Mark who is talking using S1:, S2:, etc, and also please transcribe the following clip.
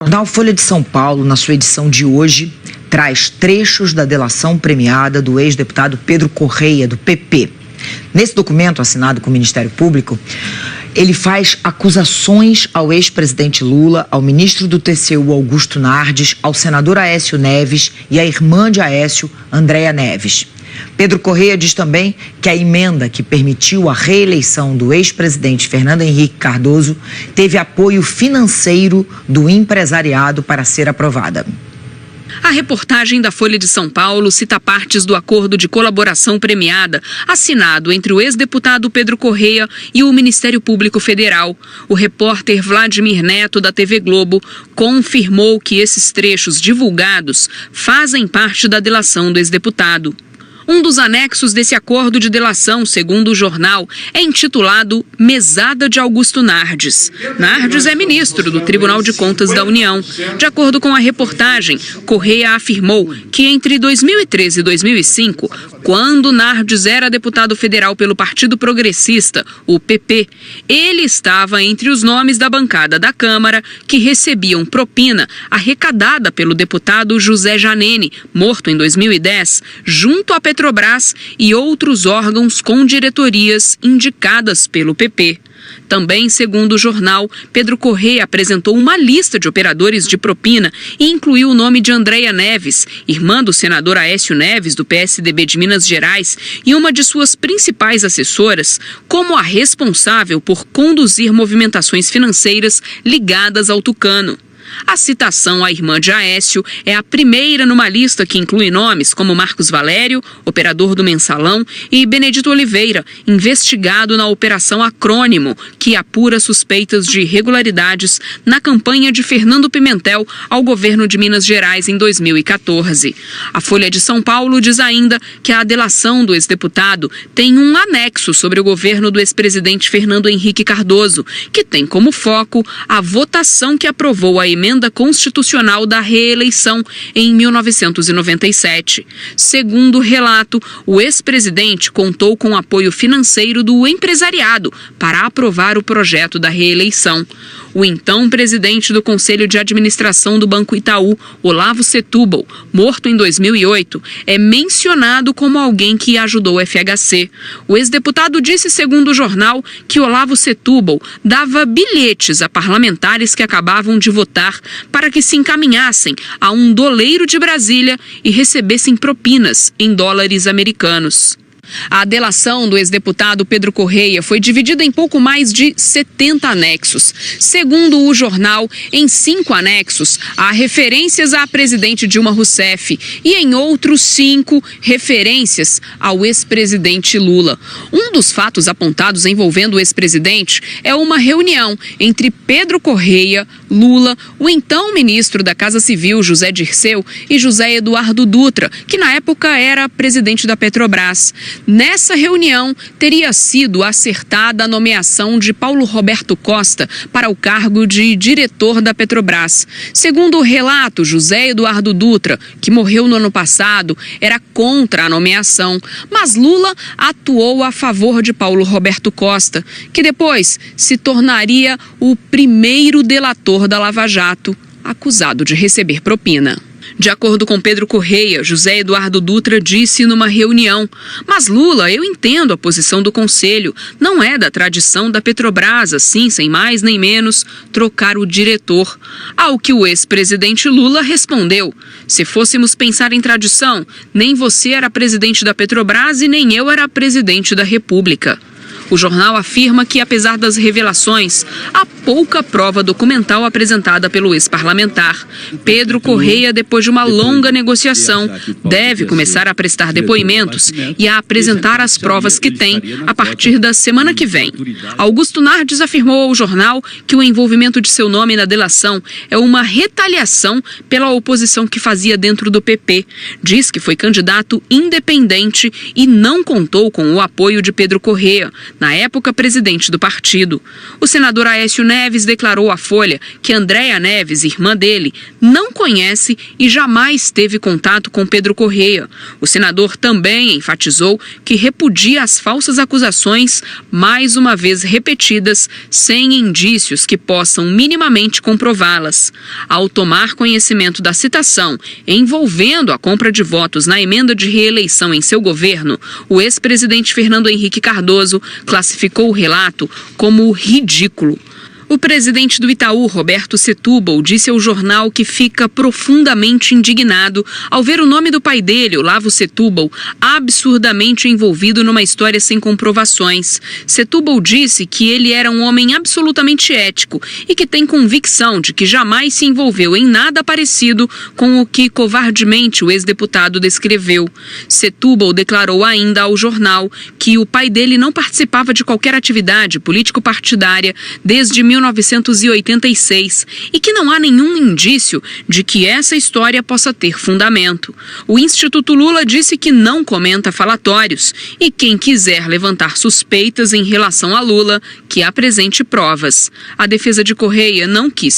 S1: jornal Folha de São Paulo, na sua edição de hoje, traz trechos da delação premiada do ex-deputado Pedro Correia, do PP. Nesse documento assinado com o Ministério Público, ele faz acusações ao ex-presidente Lula, ao ministro do TCU, Augusto Nardes, ao senador Aécio Neves e à irmã de Aécio, Andréa Neves. Pedro Correia diz também que a emenda que permitiu a reeleição do ex-presidente Fernando Henrique Cardoso teve apoio financeiro do empresariado para ser aprovada.
S2: A reportagem da Folha de São Paulo cita partes do acordo de colaboração premiada assinado entre o ex-deputado Pedro Correia e o Ministério Público Federal. O repórter Vladimir Neto, da TV Globo, confirmou que esses trechos divulgados fazem parte da delação do ex-deputado. Um dos anexos desse acordo de delação, segundo o jornal, é intitulado Mesada de Augusto Nardes. Nardes é ministro do Tribunal de Contas da União. De acordo com a reportagem, Correia afirmou que entre 2013 e 2005, quando Nardes era deputado federal pelo Partido Progressista, o PP, ele estava entre os nomes da bancada da Câmara que recebiam propina arrecadada pelo deputado José Janene, morto em 2010, junto à Petrobras e outros órgãos com diretorias indicadas pelo PP. Também, segundo o jornal, Pedro Correia apresentou uma lista de operadores de propina e incluiu o nome de Andréa Neves, irmã do senador Aécio Neves, do PSDB de Minas Gerais, e uma de suas principais assessoras, como a responsável por conduzir movimentações financeiras ligadas ao tucano. A citação à irmã de Aécio é a primeira numa lista que inclui nomes como Marcos Valério, operador do Mensalão, e Benedito Oliveira, investigado na Operação Acrônimo, que apura suspeitas de irregularidades na campanha de Fernando Pimentel ao governo de Minas Gerais em 2014. A Folha de São Paulo diz ainda que a delação do ex-deputado tem um anexo sobre o governo do ex-presidente Fernando Henrique Cardoso, que tem como foco a votação que aprovou a emenda constitucional da reeleição em 1997. Segundo o relato, o ex-presidente contou com apoio financeiro do empresariado para aprovar o projeto da reeleição. O então presidente do Conselho de Administração do Banco Itaú, Olavo Setúbal, morto em 2008, é mencionado como alguém que ajudou o FHC. O ex-deputado disse, segundo o jornal, que Olavo Setúbal dava bilhetes a parlamentares que acabavam de votar para que se encaminhassem a um doleiro de Brasília e recebessem propinas em dólares americanos. A delação do ex-deputado Pedro Correia foi dividida em pouco mais de 70 anexos. Segundo o jornal, em 5 anexos há referências à presidente Dilma Rousseff e em outros 5 referências ao ex-presidente Lula. Um dos fatos apontados envolvendo o ex-presidente é uma reunião entre Pedro Correia, Lula, o então ministro da Casa Civil, José Dirceu, e José Eduardo Dutra, que na época era presidente da Petrobras. Nessa reunião, teria sido acertada a nomeação de Paulo Roberto Costa para o cargo de diretor da Petrobras. Segundo o relato, José Eduardo Dutra, que morreu no ano passado, era contra a nomeação, mas Lula atuou a favor de Paulo Roberto Costa, que depois se tornaria o primeiro delator da Lava Jato, acusado de receber propina. De acordo com Pedro Correia, José Eduardo Dutra disse numa reunião: "Mas Lula, eu entendo a posição do Conselho. Não é da tradição da Petrobras, assim, sem mais nem menos, trocar o diretor." Ao que o ex-presidente Lula respondeu: "Se fôssemos pensar em tradição, nem você era presidente da Petrobras e nem eu era presidente da República." O jornal afirma que, apesar das revelações, há pouca prova documental apresentada pelo ex-parlamentar. Pedro Correia, depois de uma longa negociação, deve começar a prestar depoimentos e a apresentar as provas que tem a partir da semana que vem. Augusto Nardes afirmou ao jornal que o envolvimento de seu nome na delação é uma retaliação pela oposição que fazia dentro do PP. Diz que foi candidato independente e não contou com o apoio de Pedro Correia. na época presidente do partido. O senador Aécio Neves declarou à Folha que Andréa Neves, irmã dele, não conhece e jamais teve contato com Pedro Correia. O senador também enfatizou que repudia as falsas acusações, mais uma vez repetidas, sem indícios que possam minimamente comprová-las. Ao tomar conhecimento da citação envolvendo a compra de votos na emenda de reeleição em seu governo, o ex-presidente Fernando Henrique Cardoso classificou o relato como ridículo. O presidente do Itaú, Roberto Setúbal, disse ao jornal que fica profundamente indignado ao ver o nome do pai dele, Olavo Setúbal, absurdamente envolvido numa história sem comprovações. Setúbal disse que ele era um homem absolutamente ético e que tem convicção de que jamais se envolveu em nada parecido com o que covardemente o ex-deputado descreveu. Setúbal declarou ainda ao jornal que o pai dele não participava de qualquer atividade político-partidária desde 1986 e que não há nenhum indício de que essa história possa ter fundamento. O Instituto Lula disse que não comenta falatórios e quem quiser levantar suspeitas em relação a Lula, que apresente provas. A defesa de Correia não quis